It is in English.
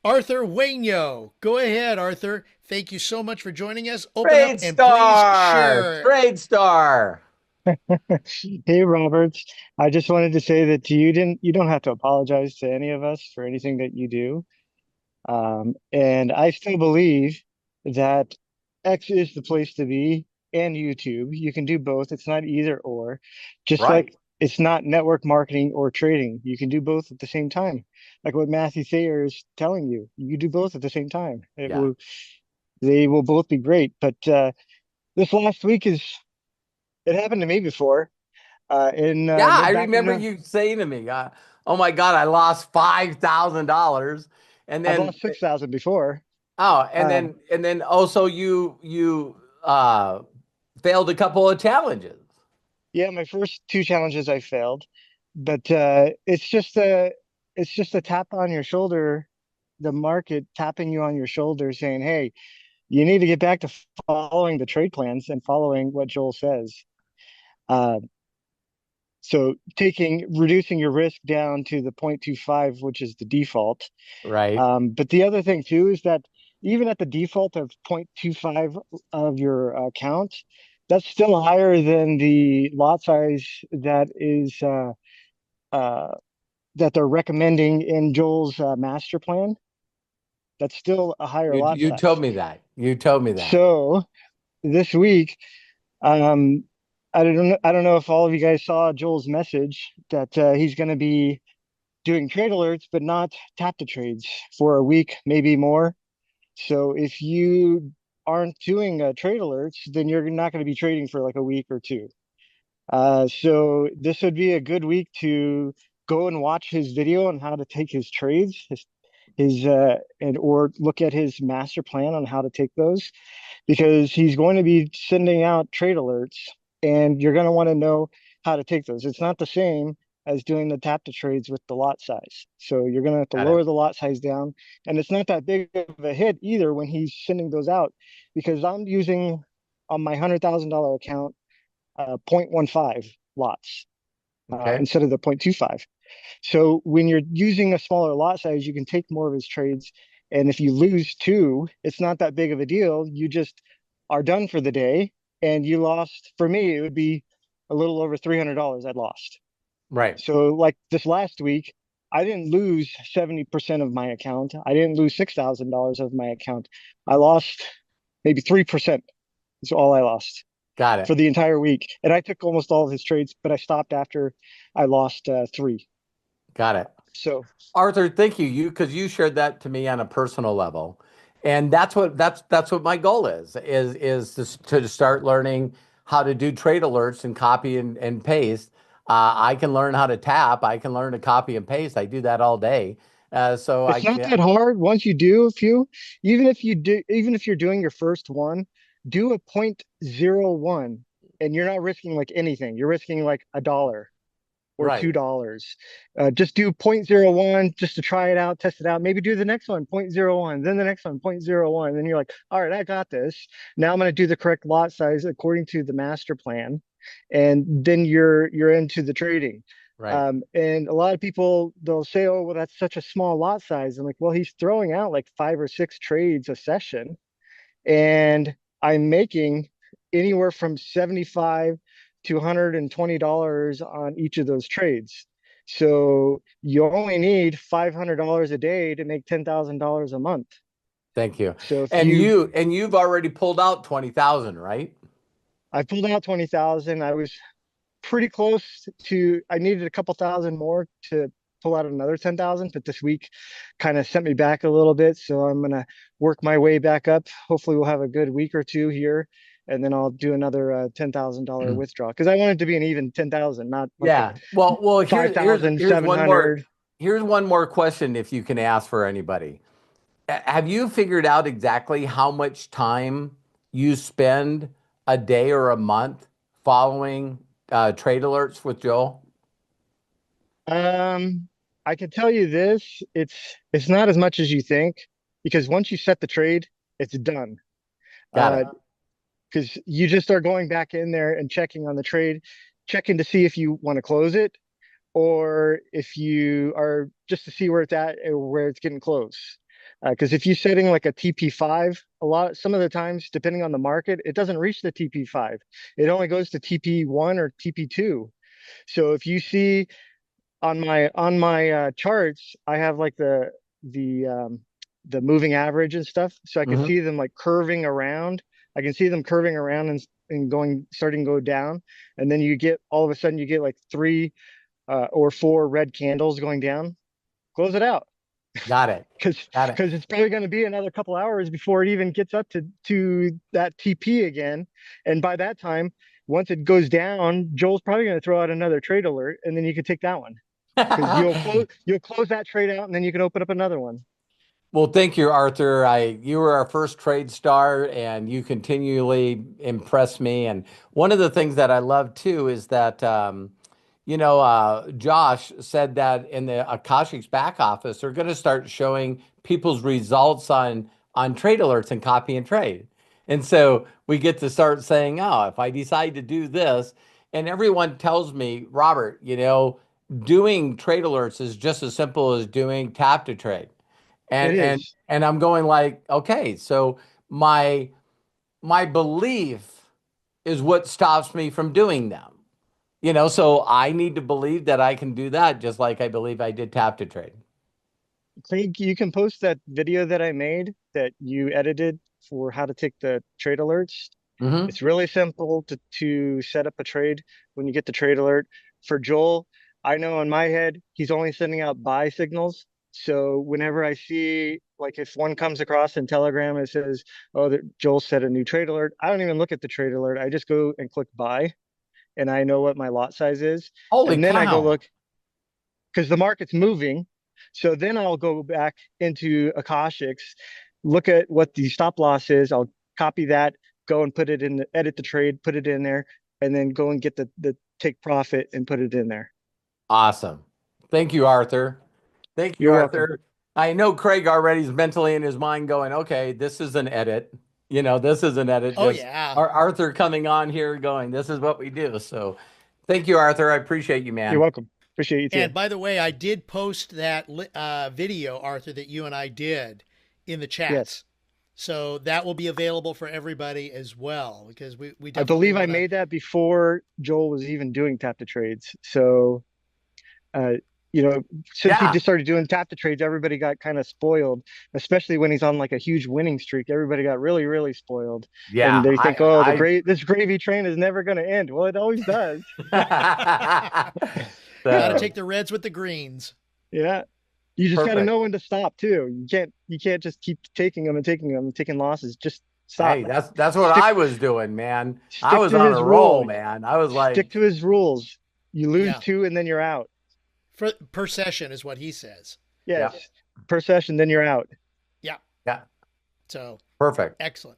Arthur Wainio. Go ahead, Arthur. Thank you so much for joining us. Open up Trade and please Star, share. Trade Star. Hey, Robert. I just wanted to say that you don't have to apologize to any of us for anything that you do. And I still believe that X is the place to be and YouTube. You can do both. It's not either or, just Right. like it's not network marketing or trading. You can do both at the same time. Like what Matthew Thayer is telling you, you do both at the same time. Yeah. They will both be great. But this last week it happened to me before. In Yeah, I back in remember you saying to me, "Oh my God, I lost $5,000," and I've then lost 6,000 before. oh, Uh, and then also you failed a couple of challenges. yeah, my first two challenges I failed, but it's just a tap on your shoulder, the market tapping you on your shoulder, saying, "Hey, you need to get back to following the trade plans and following what Joel says." Uh, so reducing your risk down to the 0.25, which is the default. Right. But the other thing too is that even at the default of 0.25 of your account, that's still higher than the lot size uh, that they're recommending in Joel's master plan. That's still a higher lot You told size. me that. You told me that. So this week, um, I don't know if all of you guys saw Joel's message that he's going to be doing trade alerts, but not tap to trades for a week, maybe more. So if you aren't doing trade alerts, then you're not going to be trading for like a week or two. So this would be a good week to go and watch his video on how to take his trades, and or look at his master plan on how to take those, because he's going to be sending out trade alerts, and you're going to want to know how to take those. It's not the same as doing the tap to trades with the lot size. So you're going to have to Got it. lower the lot size down, and it's not that big of a hit either when he's sending those out, because I'm using on my $100,000 account 0.15 lots Okay. instead of the 0.25. So when you're using a smaller lot size, you can take more of his trades. And if you lose two, it's not that big of a deal. You just are done for the day. And you lost, for me, it would be a little over $300 I'd lost. Right. So, like this last week, I didn't lose 70% of my account. I didn't lose $6,000 of my account. I lost maybe 3%. That's all I lost Got it. for the entire week. And I took almost all of his trades, but I stopped after I lost three. Got it. So Arthur, thank you. Because you shared that to me on a personal level. And that's what my goal is to start learning how to do trade alerts and copy and paste. I can learn how to tap. I can learn to copy and paste. I do that all day. So it's I not can, that hard once you do a few. Even if you're doing your first one, do a 0.01, and you're not risking like anything. You're risking like $1 or right, $2. Just do 0.01 just to try it out, test it out. Maybe do the next one 0.01, then the next one 0.01. Then you're like, all right, I got this. Now I'm going to do the correct lot size according to the master plan, and then you're into the trading. right. And a lot of people, they'll say, oh, well, that's such a small lot size. I'm like, well, he's throwing out like 5 or 6 trades a session, and I'm making anywhere from 75 to $120 on each of those trades. So you only need $500 a day to make $10,000 a month. Thank you. So if you, And you've already pulled out 20,000, right? I pulled out 20,000. I was pretty close to, I needed a couple thousand more to pull out another 10,000, but this week kind of sent me back a little bit. So I'm going to work my way back up. Hopefully we'll have a good week or two here, and then I'll do another $10,000 withdrawal, because I want it to be an even 10,000, not like a Yeah. Well, $5,700. here's one more question if you can ask for anybody. Have you figured out exactly how much time you spend a day or a month following trade alerts with Joel? Um, I can tell you this, it's not as much as you think, because once you set the trade, it's done. Got Uh, it. because you just are going back in there and checking on the trade, checking to see if you want to close it, or if you are just to see where it's at or where it's getting close. Because if you're setting like a TP5, some of the times, depending on the market, it doesn't reach the TP5. It only goes to TP1 or TP2. So if you see on my charts, I have like the the moving average and stuff, so I can Hmm. see them like curving around. I can see them curving around and going starting to go down, and then you get all of a sudden you get like three or four red candles going down. Close it out Got it. because Got it. it's probably going to be another couple hours before it even gets up to that TP again, and by that time, once it goes down, Joel's probably going to throw out another trade alert, and then you can take that one because you'll close that trade out, and then you can open up another one. Well, thank you, Arthur. You were our first trade star, and you continually impress me. And one of the things that I love too is that Josh said that in the Akashic's back office, they're going to start showing people's results on trade alerts and copy and trade. And so we get to start saying, oh, if I decide to do this, and everyone tells me, Robert, doing trade alerts is just as simple as doing tap to trade. It And is. and I'm going like, okay, so my my belief is what stops me from doing them. So I need to believe that I can do that just like I believe I did tap to trade. Craig, you can post that video that I made that you edited for how to take the trade alerts. Hmm. It's really simple to set up a trade when you get the trade alert. For Joel, I know in my head, he's only sending out buy signals. So whenever I see, like if one comes across in Telegram, it says, oh, Joel set a new trade alert. I don't even look at the trade alert. I just go and click buy and I know what my lot size is. Holy And then I go cow. look because the market's moving. So then I'll go back into Akashics, look at what the stop loss is. I'll copy that, go and put it in, edit the trade, put it in there, and then go and get the take profit and put it in there. Awesome. Thank you, Arthur. Thank you, You're welcome. Arthur. I know Craig already is mentally in his mind going, okay, this is an edit. This is an edit. Oh Just yeah. Arthur coming on here going, this is what we do. So thank you, Arthur. I appreciate you, You're man. welcome. Appreciate you too. And by the way, I did post that video, Arthur, that you and I did in the Yes. chats. So that will be available for everybody as well, because we I definitely believe I want to. made that before Joel was even doing tap to trades. So uh, you know, since he Yeah. just started doing tap to trades, everybody got kind of spoiled, especially when he's on like a huge winning streak. Everybody got really, really spoiled. And Yeah. they think, oh, I this gravy train is never going to end. Well, it always does. Got to So take the reds with the greens. Yeah. You just got to perfect. know when to stop too. You can't just keep taking them and taking them and taking losses. Just Hey, stop. that's what Stick I was doing, man. I stick was to on his a roll, rule. man. I was Stick like, to his rules. You lose Yeah, two and then you're out. per session is what he says. yeah, Yes. Per session, then you're out. Yeah. yeah, So perfect. excellent.